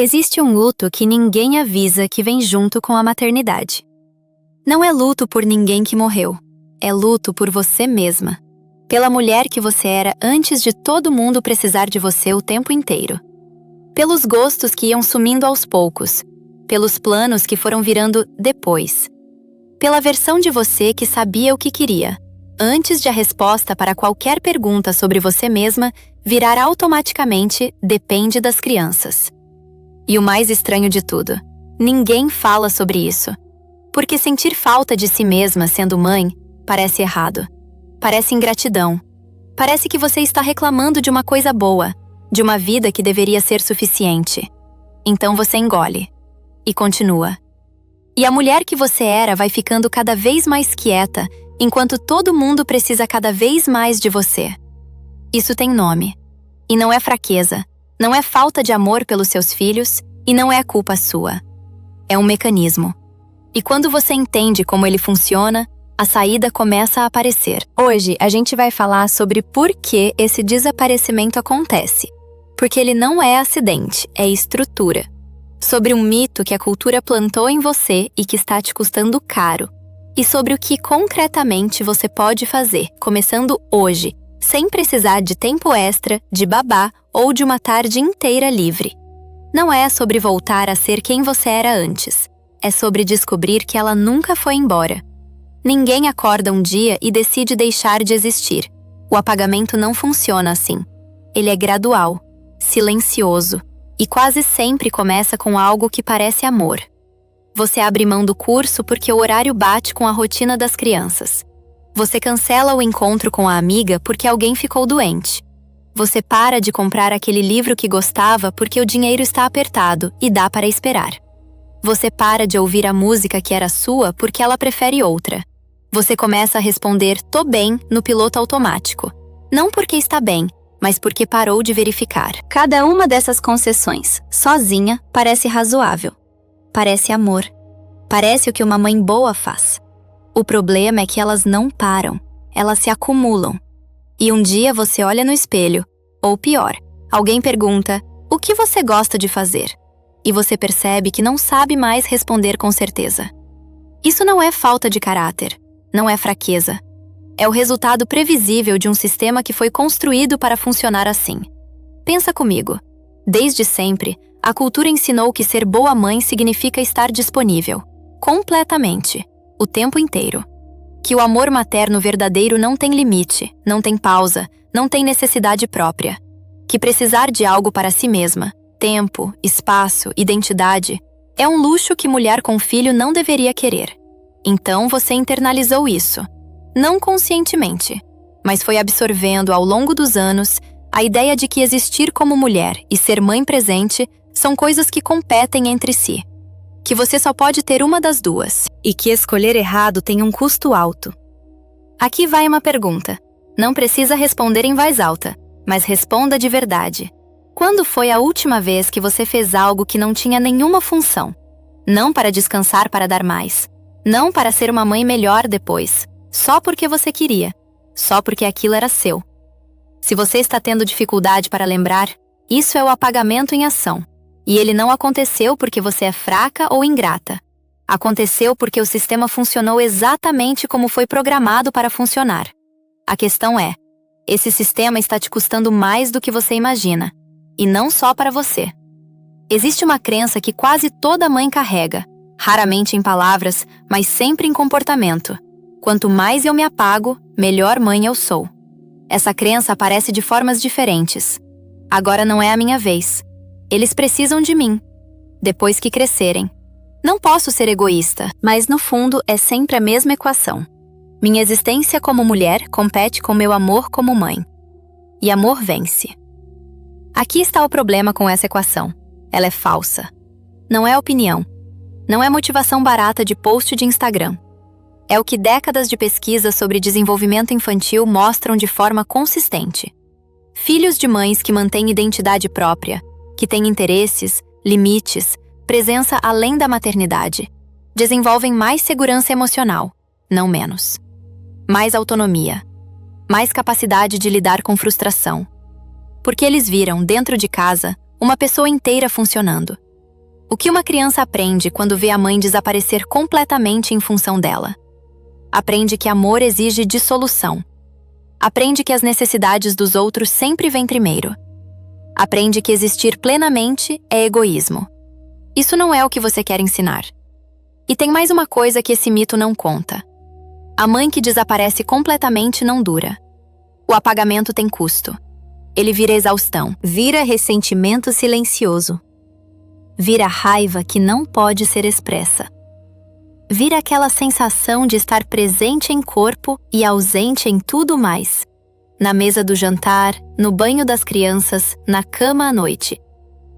Existe um luto que ninguém avisa que vem junto com a maternidade. Não é luto por ninguém que morreu, é luto por você mesma, pela mulher que você era antes de todo mundo precisar de você o tempo inteiro. Pelos gostos que iam sumindo aos poucos, pelos planos que foram virando depois. Pela versão de você que sabia o que queria, antes de a resposta para qualquer pergunta sobre você mesma virar automaticamente depende das crianças. E o mais estranho de tudo, ninguém fala sobre isso. Porque sentir falta de si mesma sendo mãe parece errado. Parece ingratidão. Parece que você está reclamando de uma coisa boa, de uma vida que deveria ser suficiente. Então você engole. E continua. E a mulher que você era vai ficando cada vez mais quieta, enquanto todo mundo precisa cada vez mais de você. Isso tem nome. E não é fraqueza, não é falta de amor pelos seus filhos e não é culpa sua. É um mecanismo. E quando você entende como ele funciona, a saída começa a aparecer. Hoje a gente vai falar sobre por que esse desaparecimento acontece. Porque ele não é acidente, é estrutura. Sobre um mito que a cultura plantou em você e que está te custando caro. E sobre o que concretamente você pode fazer, começando hoje, sem precisar de tempo extra, de babá ou de uma tarde inteira livre. Não é sobre voltar a ser quem você era antes. É sobre descobrir que ela nunca foi embora. Ninguém acorda um dia e decide deixar de existir. O apagamento não funciona assim. Ele é gradual, silencioso e quase sempre começa com algo que parece amor. Você abre mão do curso porque o horário bate com a rotina das crianças. Você cancela o encontro com a amiga porque alguém ficou doente. Você para de comprar aquele livro que gostava porque o dinheiro está apertado e dá para esperar. Você para de ouvir a música que era sua porque ela prefere outra. Você começa a responder "tô bem" no piloto automático. Não porque está bem, mas porque parou de verificar. Cada uma dessas concessões, sozinha, parece razoável. Parece amor. Parece o que uma mãe boa faz. O problema é que elas não param. Elas se acumulam. E um dia você olha no espelho, ou pior, alguém pergunta, o que você gosta de fazer? E você percebe que não sabe mais responder com certeza. Isso não é falta de caráter, não é fraqueza. É o resultado previsível de um sistema que foi construído para funcionar assim. Pensa comigo. Desde sempre, a cultura ensinou que ser boa mãe significa estar disponível, completamente, o tempo inteiro. Que o amor materno verdadeiro não tem limite, não tem pausa, não tem necessidade própria. Que precisar de algo para si mesma, tempo, espaço, identidade, é um luxo que mulher com filho não deveria querer. Então você internalizou isso. Não conscientemente, mas foi absorvendo ao longo dos anos a ideia de que existir como mulher e ser mãe presente são coisas que competem entre si. Que você só pode ter uma das duas, e que escolher errado tem um custo alto. Aqui vai uma pergunta. Não precisa responder em voz alta, mas responda de verdade. Quando foi a última vez que você fez algo que não tinha nenhuma função? Não para descansar para dar mais. Não para ser uma mãe melhor depois. Só porque você queria. Só porque aquilo era seu. Se você está tendo dificuldade para lembrar, isso é o apagamento em ação. E ele não aconteceu porque você é fraca ou ingrata. Aconteceu porque o sistema funcionou exatamente como foi programado para funcionar. A questão é, esse sistema está te custando mais do que você imagina. E não só para você. Existe uma crença que quase toda mãe carrega, raramente em palavras, mas sempre em comportamento. Quanto mais eu me apago, melhor mãe eu sou. Essa crença aparece de formas diferentes. Agora não é a minha vez. Eles precisam de mim. Depois que crescerem. Não posso ser egoísta, mas no fundo é sempre a mesma equação. Minha existência como mulher compete com meu amor como mãe. E amor vence. Aqui está o problema com essa equação. Ela é falsa. Não é opinião. Não é motivação barata de post de Instagram. É o que décadas de pesquisa sobre desenvolvimento infantil mostram de forma consistente. Filhos de mães que mantêm identidade própria, que têm interesses, limites, presença além da maternidade, desenvolvem mais segurança emocional, não menos. Mais autonomia, mais capacidade de lidar com frustração. Porque eles viram, dentro de casa, uma pessoa inteira funcionando. O que uma criança aprende quando vê a mãe desaparecer completamente em função dela? Aprende que amor exige dissolução. Aprende que as necessidades dos outros sempre vêm primeiro. Aprende que existir plenamente é egoísmo. Isso não é o que você quer ensinar. E tem mais uma coisa que esse mito não conta. A mãe que desaparece completamente não dura. O apagamento tem custo. Ele vira exaustão, vira ressentimento silencioso. Vira raiva que não pode ser expressa. Vira aquela sensação de estar presente em corpo e ausente em tudo mais. Na mesa do jantar, no banho das crianças, na cama à noite.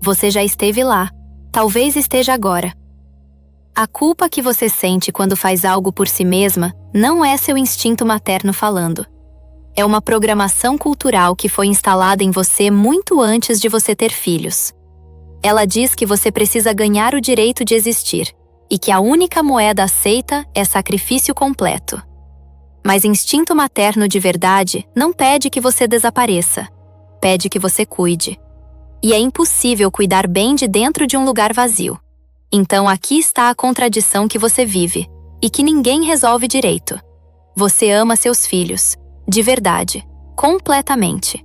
Você já esteve lá, talvez esteja agora. A culpa que você sente quando faz algo por si mesma não é seu instinto materno falando. É uma programação cultural que foi instalada em você muito antes de você ter filhos. Ela diz que você precisa ganhar o direito de existir e que a única moeda aceita é sacrifício completo. Mas instinto materno de verdade não pede que você desapareça, pede que você cuide. E é impossível cuidar bem de dentro de um lugar vazio. Então aqui está a contradição que você vive e que ninguém resolve direito. Você ama seus filhos, de verdade, completamente.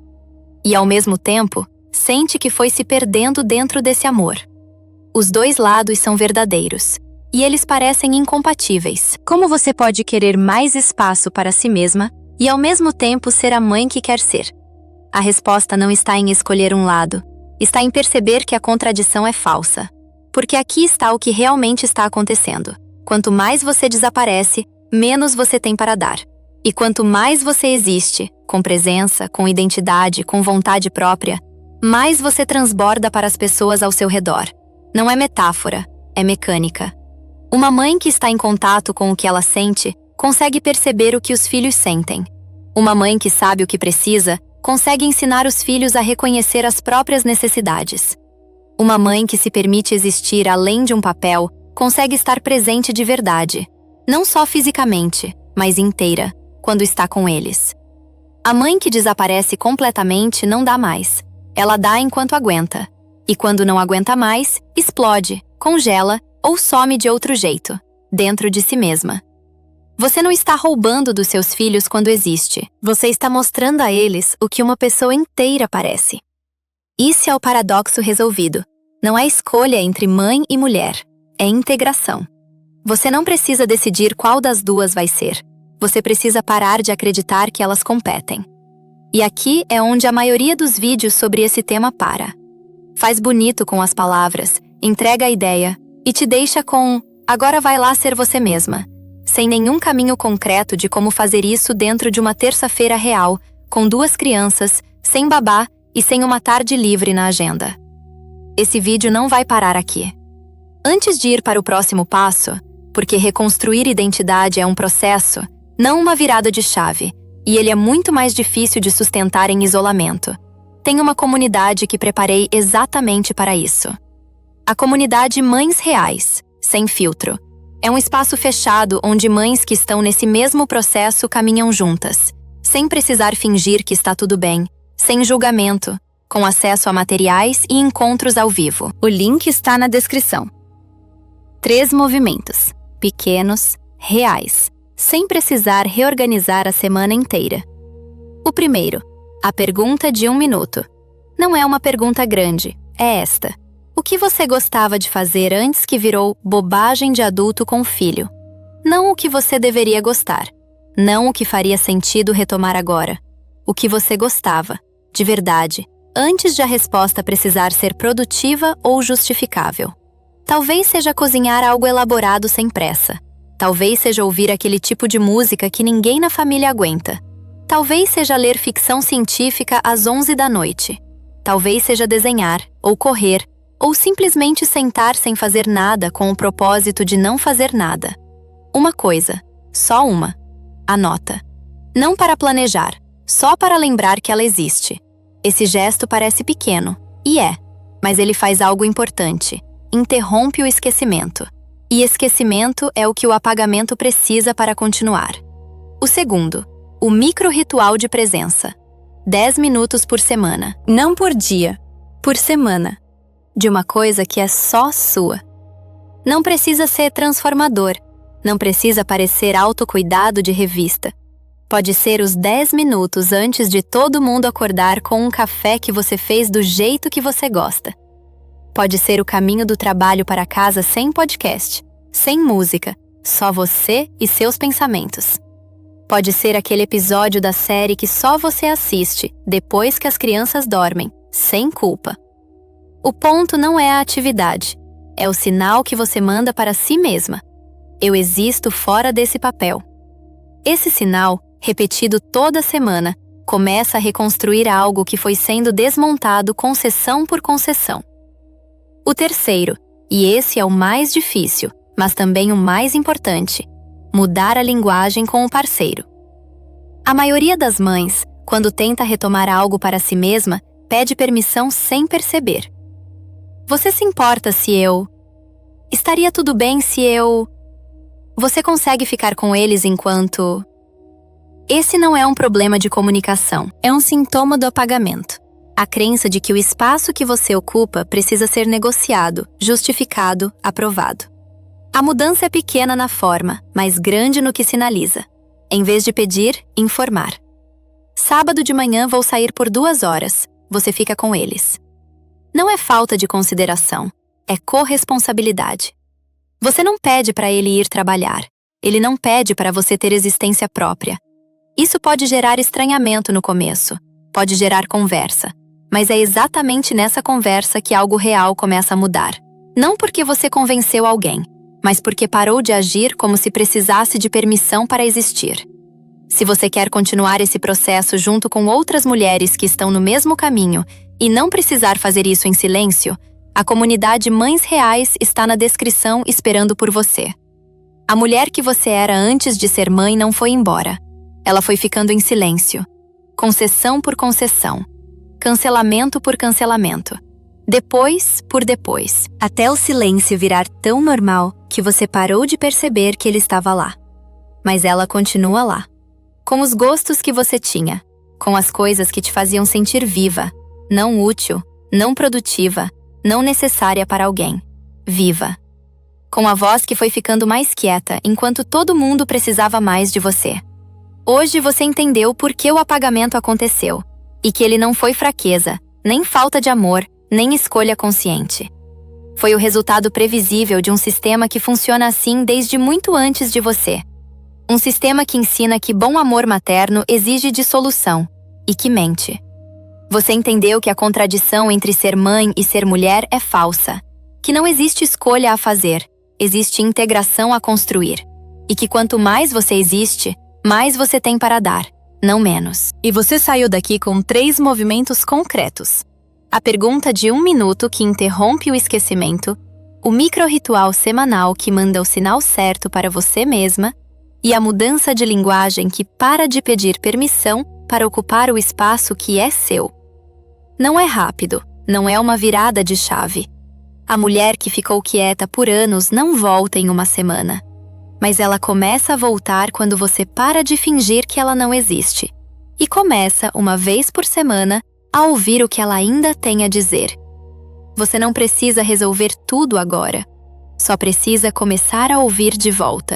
E ao mesmo tempo, sente que foi se perdendo dentro desse amor. Os dois lados são verdadeiros, e eles parecem incompatíveis. Como você pode querer mais espaço para si mesma e ao mesmo tempo ser a mãe que quer ser? A resposta não está em escolher um lado, está em perceber que a contradição é falsa. Porque aqui está o que realmente está acontecendo. Quanto mais você desaparece, menos você tem para dar. E quanto mais você existe, com presença, com identidade, com vontade própria, mais você transborda para as pessoas ao seu redor. Não é metáfora, é mecânica. Uma mãe que está em contato com o que ela sente, consegue perceber o que os filhos sentem. Uma mãe que sabe o que precisa, consegue ensinar os filhos a reconhecer as próprias necessidades. Uma mãe que se permite existir além de um papel, consegue estar presente de verdade. Não só fisicamente, mas inteira, quando está com eles. A mãe que desaparece completamente não dá mais. Ela dá enquanto aguenta. E quando não aguenta mais, explode, congela ou some de outro jeito, dentro de si mesma. Você não está roubando dos seus filhos quando existe. Você está mostrando a eles o que uma pessoa inteira parece. Isso é o paradoxo resolvido. Não é escolha entre mãe e mulher. É integração. Você não precisa decidir qual das duas vai ser. Você precisa parar de acreditar que elas competem. E aqui é onde a maioria dos vídeos sobre esse tema para. Faz bonito com as palavras, entrega a ideia e te deixa com "agora vai lá ser você mesma", sem nenhum caminho concreto de como fazer isso dentro de uma terça-feira real, com 2 crianças, sem babá e sem uma tarde livre na agenda. Esse vídeo não vai parar aqui. Antes de ir para o próximo passo, porque reconstruir identidade é um processo, não uma virada de chave, e ele é muito mais difícil de sustentar em isolamento. Tem uma comunidade que preparei exatamente para isso. A comunidade Mães Reais, sem filtro. É um espaço fechado onde mães que estão nesse mesmo processo caminham juntas, sem precisar fingir que está tudo bem, sem julgamento, com acesso a materiais e encontros ao vivo. O link está na descrição. 3 movimentos, pequenos, reais, sem precisar reorganizar a semana inteira. O primeiro, a pergunta de 1 minuto. Não é uma pergunta grande, é esta. O que você gostava de fazer antes que virou bobagem de adulto com filho? Não o que você deveria gostar. Não o que faria sentido retomar agora. O que você gostava, de verdade, antes de a resposta precisar ser produtiva ou justificável. Talvez seja cozinhar algo elaborado sem pressa. Talvez seja ouvir aquele tipo de música que ninguém na família aguenta. Talvez seja ler ficção científica às 11 da noite. Talvez seja desenhar, ou correr, ou simplesmente sentar sem fazer nada com o propósito de não fazer nada. Uma coisa, só uma. Anota. Não para planejar, só para lembrar que ela existe. Esse gesto parece pequeno, e é, mas ele faz algo importante. Interrompe o esquecimento. E esquecimento é o que o apagamento precisa para continuar. O segundo, o micro-ritual de presença. 10 minutos por semana. Não por dia, por semana. de uma coisa que é só sua. Não precisa ser transformador, não precisa parecer autocuidado de revista. Pode ser os 10 minutos antes de todo mundo acordar com um café que você fez do jeito que você gosta. Pode ser o caminho do trabalho para casa sem podcast, sem música, só você e seus pensamentos. Pode ser aquele episódio da série que só você assiste depois que as crianças dormem, sem culpa. O ponto não é a atividade, é o sinal que você manda para si mesma. Eu existo fora desse papel. Esse sinal, repetido toda semana, começa a reconstruir algo que foi sendo desmontado concessão por concessão. O terceiro, e esse é o mais difícil, mas também o mais importante, mudar a linguagem com o parceiro. A maioria das mães, quando tenta retomar algo para si mesma, pede permissão sem perceber. Você se importa se eu... Estaria tudo bem se eu... Você consegue ficar com eles enquanto... Esse não é um problema de comunicação, é um sintoma do apagamento. A crença de que o espaço que você ocupa precisa ser negociado, justificado, aprovado. A mudança é pequena na forma, mas grande no que sinaliza. Em vez de pedir, informar. Sábado de manhã vou sair por 2 horas. Você fica com eles. Não é falta de consideração, é corresponsabilidade. Você não pede para ele ir trabalhar. Ele não pede para você ter existência própria. Isso pode gerar estranhamento no começo, pode gerar conversa, mas é exatamente nessa conversa que algo real começa a mudar. Não porque você convenceu alguém, mas porque parou de agir como se precisasse de permissão para existir. Se você quer continuar esse processo junto com outras mulheres que estão no mesmo caminho e não precisar fazer isso em silêncio, a comunidade Mães Reais está na descrição esperando por você. A mulher que você era antes de ser mãe não foi embora. Ela foi ficando em silêncio. Concessão por concessão. Cancelamento por cancelamento. Depois por depois. Até o silêncio virar tão normal que você parou de perceber que ele estava lá. Mas ela continua lá. Com os gostos que você tinha. Com as coisas que te faziam sentir viva. Não útil, não produtiva, não necessária para alguém. Viva. Com a voz que foi ficando mais quieta enquanto todo mundo precisava mais de você. Hoje você entendeu por que o apagamento aconteceu, e que ele não foi fraqueza, nem falta de amor, nem escolha consciente. Foi o resultado previsível de um sistema que funciona assim desde muito antes de você. Um sistema que ensina que bom amor materno exige dissolução, e que mente. Você entendeu que a contradição entre ser mãe e ser mulher é falsa, que não existe escolha a fazer, existe integração a construir, e que quanto mais você existe, mais você tem para dar, não menos. E você saiu daqui com 3 movimentos concretos. A pergunta de 1 minuto que interrompe o esquecimento, o micro-ritual semanal que manda o sinal certo para você mesma e a mudança de linguagem que para de pedir permissão para ocupar o espaço que é seu. Não é rápido, não é uma virada de chave. A mulher que ficou quieta por anos não volta em uma semana. Mas ela começa a voltar quando você para de fingir que ela não existe. E começa, uma vez por semana, a ouvir o que ela ainda tem a dizer. Você não precisa resolver tudo agora. Só precisa começar a ouvir de volta.